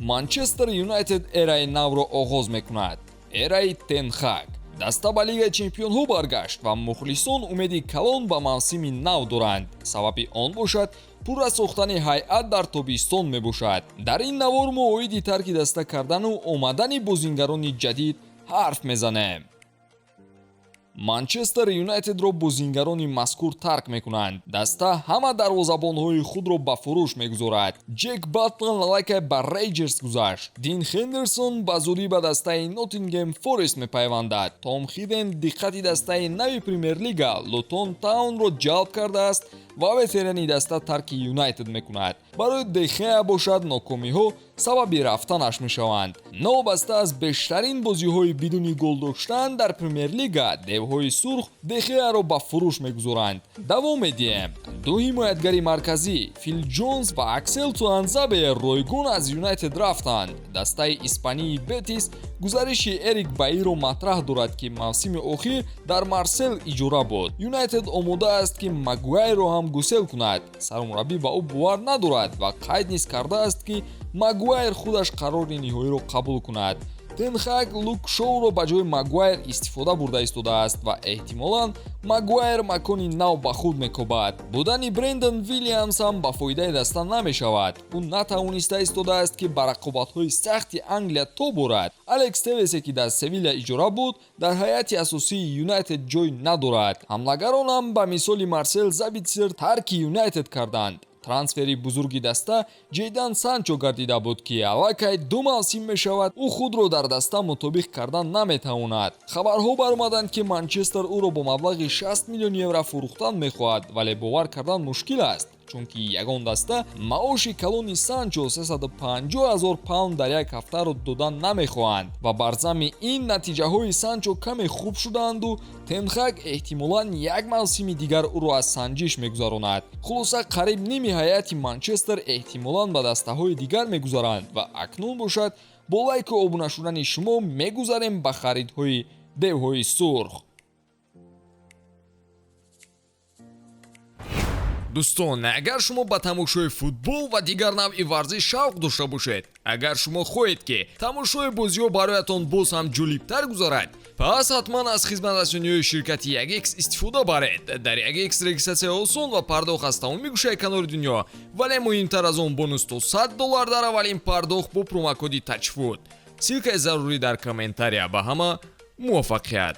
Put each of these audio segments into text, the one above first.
Манчестер Юнайтед эраи навро оғоз мекунад. Эраи Тен Хаг. Даста ба Лигаи Чемпионҳо баргашт ва мухлисон умеди калон ба мавсими нав доранд. Сабаби он бошад, пурра сохтани ҳайъат дар тобистон мебошад. Дар ин навор мо оиди тарки даста кардану омадани бозингарони ҷадид ҳарф мезанем. Манчестер Юнайтедро бозингарони мазкур тарк мекунанд. Даста ҳама дарвозабонҳои худро ба фурӯш мегузорад. Ҷек Батман аллакай ба Рейнҷерс гузашт. Дин Хендерсон ба зудӣ ба дастаи Ноттингем Форест мепайвандад. Том Хиден диққати дастаи нави Премер-лига Лутон Таунро ҷалб кардааст ва ветерани даста тарки Юнайтед мекунад. Барои Дехея бошад нокомиҳо сабаби рафтанаш мешаванд. Новобаста аз бештарин бозиҳои бидуни гол доштан дар Премер-лига, девҳои сурх Дехеяро ба фурӯш мегузоранд. Давом медиҳем. Ду ҳимоятгари марказӣ Фил Ҷонс ва Аксел Туанзабе ройгон аз Юнайтед рафтанд. Дастаи испании Бетис гузариши Эрик Баиро матраҳ дорад, ки мавсими охир дар Марсел иҷора буд. Юнайтед омода аст, ки Магуайрро ҳам гусел кунад. Сармураббӣ ба ӯ бовар надорад ва қайд низ кардааст, ки Магуайр худаш қарори ниҳоиро қабул кунад. Тен Хаг Лук Шоуро ба ҷои Магуайр истифода бурда истодааст ва эҳтимолан Магуайр макони нав ба худ мекобад. Будани Брендан Вилliams ҳам ба фоидаи даста намешавад. Ӯ натавониста истодааст, ки ба рақобатҳои сахти Англия то борад. Алекс Тевесе, ки дар Севилля иҷора буд, дар ҳайати асосии Юнайтед ҷой надорад. Ҳамлагарон ҳам ба мисоли Марсел Забитсер тарки Юнайтед карданд. Трансфери бузурги даста Ҷейдан Санчо гардида буд, ки аллакай 2 мавсим мешавад ӯ худро дар даста мутобиқ кардан наметавонад. Хабарҳо баромаданд, ки Манчестер ӯро бо маблағи 60 миллион евро фурӯхтан мехоҳад, вале бовар кардан мушкил аст, чунки ягон даста маоши калони Санчо 350 000 паунд дар як ҳафтаро додан намехоҳанд ва бар замми ин натиҷаҳои Санчо каме хуб шуданду Тен Хаг эҳтимолан як мавсими дигар ӯро аз санҷиш мегузаронад. Хулоса қариб ними ҳайати Манчестер эҳтимолан ба дастаҳои дигар мегузаранд ва акнун бошад бо лайку обуна шудани шумо мегузарем ба харидҳои девҳои сурх. дӯстон, агар шумо ба тамошои футбол ва дигар навъи варзиш шавқ дошта бошед, агар шумо хоҳед, ки тамошои бозиҳо бароятон боз ҳам ҷолибтар гузарад, пас ҳатман аз хизматрасониҳои ширкати 1x истифода баред. Дар 1x регистратсия осон ва пардохт аз тамоми гӯшаи канори дунё, вале муҳимтар аз он бонус то $100 дар аввалин пардохт бо промокоди тачфуд. силкаи зарурӣ дар комментария. Ба ҳама муваффақият.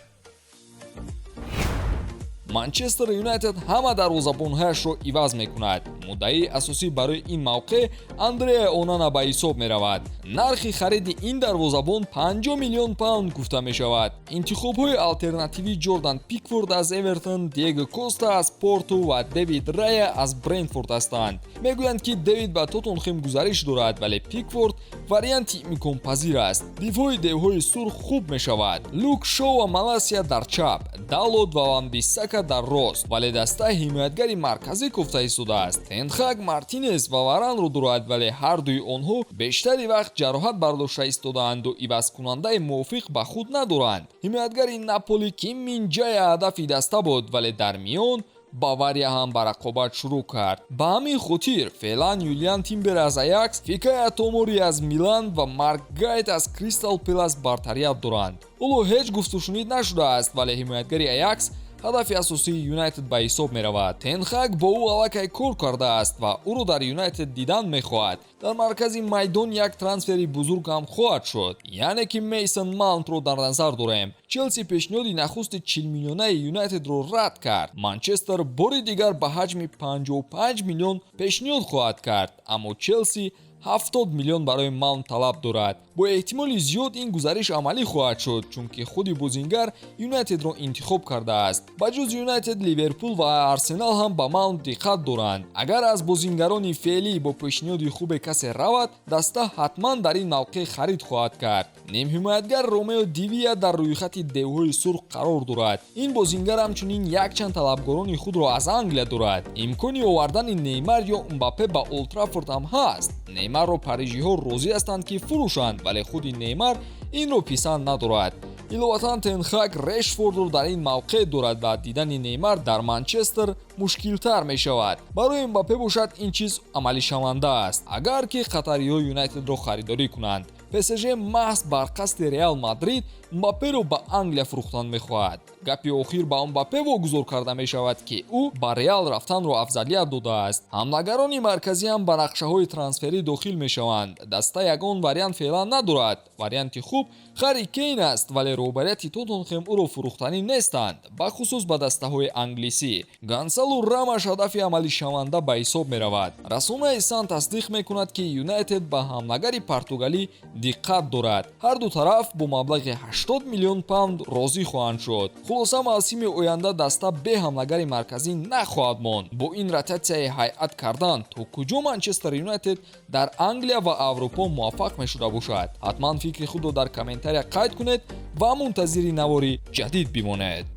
Манчестер Юнайтед ҳама дарвозабонҳояшро иваз мекунад. Муддаи асосӣ барои ин мавқеъ Андреа Онана ба ҳисоб меравад. Нархи хариди ин дарвозабон 50 миллион паунд гуфта мешавад. Интихобҳои алтернативии Ҷордан Пикфорд аз Эвертон, Диего Коста аз Порту ва Дэвид Рая аз Брентфорд ҳастанд. мегӯянд, ки Дэвид ба Тоттенхем гузариш дорад, вале Пикфорд варианти имконпазир аст. Дифои девҳои сурх хуб мешавад. Люк Шоу ва Маласия дар чап, Далот ва Ван Бисака дар рост, вале даста ҳимоятгари марказӣ кофта истодааст. Тен Хаг Мартинес ва Варанро дорад, вале ҳардуи онҳо бештари вақт ҷароҳат бардошта истодаанду ивазкунандаи мувофиқ ба худ надоранд. ҳимоятгари Наполи Ким Мин Ҷая ҳадафи даста буд, вале дар миён Бавария ҳам ба рақобат шурӯъ кард. Ба ҳамин хотир феълан Юлиан Тимбер аз Аякс, Фикая Томори аз Милан ва Марк Гайт аз Кристал Пелас бартарият доранд. Оло ҳеҷ гуфтушунид нашудааст, вале ҳимоятгари Аякс ҳадафи асосии Юнайтед ба ҳисоб меравад. Тен Хаг бо ӯ аллакай кор кардааст ва ӯро дар Юнайтед дидан мехоҳад. дар маркази майдон як трансфери бузург ҳам хоҳад шуд, яъне ки Мейсон Маунтро дар назар дорем. Челси пешниҳоди нахусти 40 миллионаи Юнайтедро рад кард. Манчестер бори дигар ба ҳаҷми 55 миллион пешниҳод хоҳад кард, аммо Челси 70 миллион барои Маунт талаб дорад. Бо эҳтимоли зиёд ин гузариш амалӣ хоҳад шуд, чунки худи бозингар Юнайтедро интихоб кардааст. ба ҷуз Юнайтед, Ливерпул ва Арсенал ҳам ба Маунт диққат доранд. агар аз бозингарони феълӣ бо пешниҳоди хубе касе равад, даста ҳатман дар ин мавқеъ харид хоҳад кард. немҳимоятгар Ромео Дивия дар рӯйхати девҳои сурх қарор дорад. ин бозингар ҳамчунин якчанд талабгорони худро аз Англия дорад. имкони овардани Неймар ё Мбаппе ба Олд Траффорд ҳам ҳаст. Неймарро парижиҳо розӣ ҳастанд ки фурӯшанд, вале худи Неймар инро писанд надорад. иловатан Тенхаг Решфордро дар ин мавқеъ дорад ва дидани Неймар дар Манчестер мушкилтар мешавад. Барои Мбаппе бошад ин чиз амалишаванда аст. Агар ки қатариҳо Юнайтедро харидорӣ кунанд, ПСЖ маҳз бар қасди Реал Мадрид Мбапперо ба Англия фурӯхтан мехоҳад. Гапи охир ба Мбаппе вогузор карда мешавад ки ӯ ба Реал рафтанро афзалият додааст. Ҳамлагарони марказӣ ҳам ба нақшаҳои трансферӣ дохил мешаванд. Даста ягон вариант феълан надорад. Варианти хуб Харри Кейн аст, вале роҳбарияти Тоттенхем ӯро фурӯхтанӣ нестанд, бахусус ба дастаҳои англисӣ. Гонсало Рамаш ҳадафи амалишаванда ба ҳисоб меравад. Расонаи Сан тасдиқ мекунад ки Юнайтед ба ҳамлагари португалӣ диққат дорад. Ҳар ду тараф бо маблағи 80 миллион паунд розӣ хоҳанд шуд. хулоса мавсими оянда даста бе ҳамлагари марказӣ нахоҳад монд. Бо ин ротатсияи ҳайат кардан то куҷо Манчестер Юнайтед дар Англия ва Аврупо муваффақ мешуда бошад? ҳатман фикри худро дар комментария қайд кунед ва мунтазири навори ҷадид бимонед.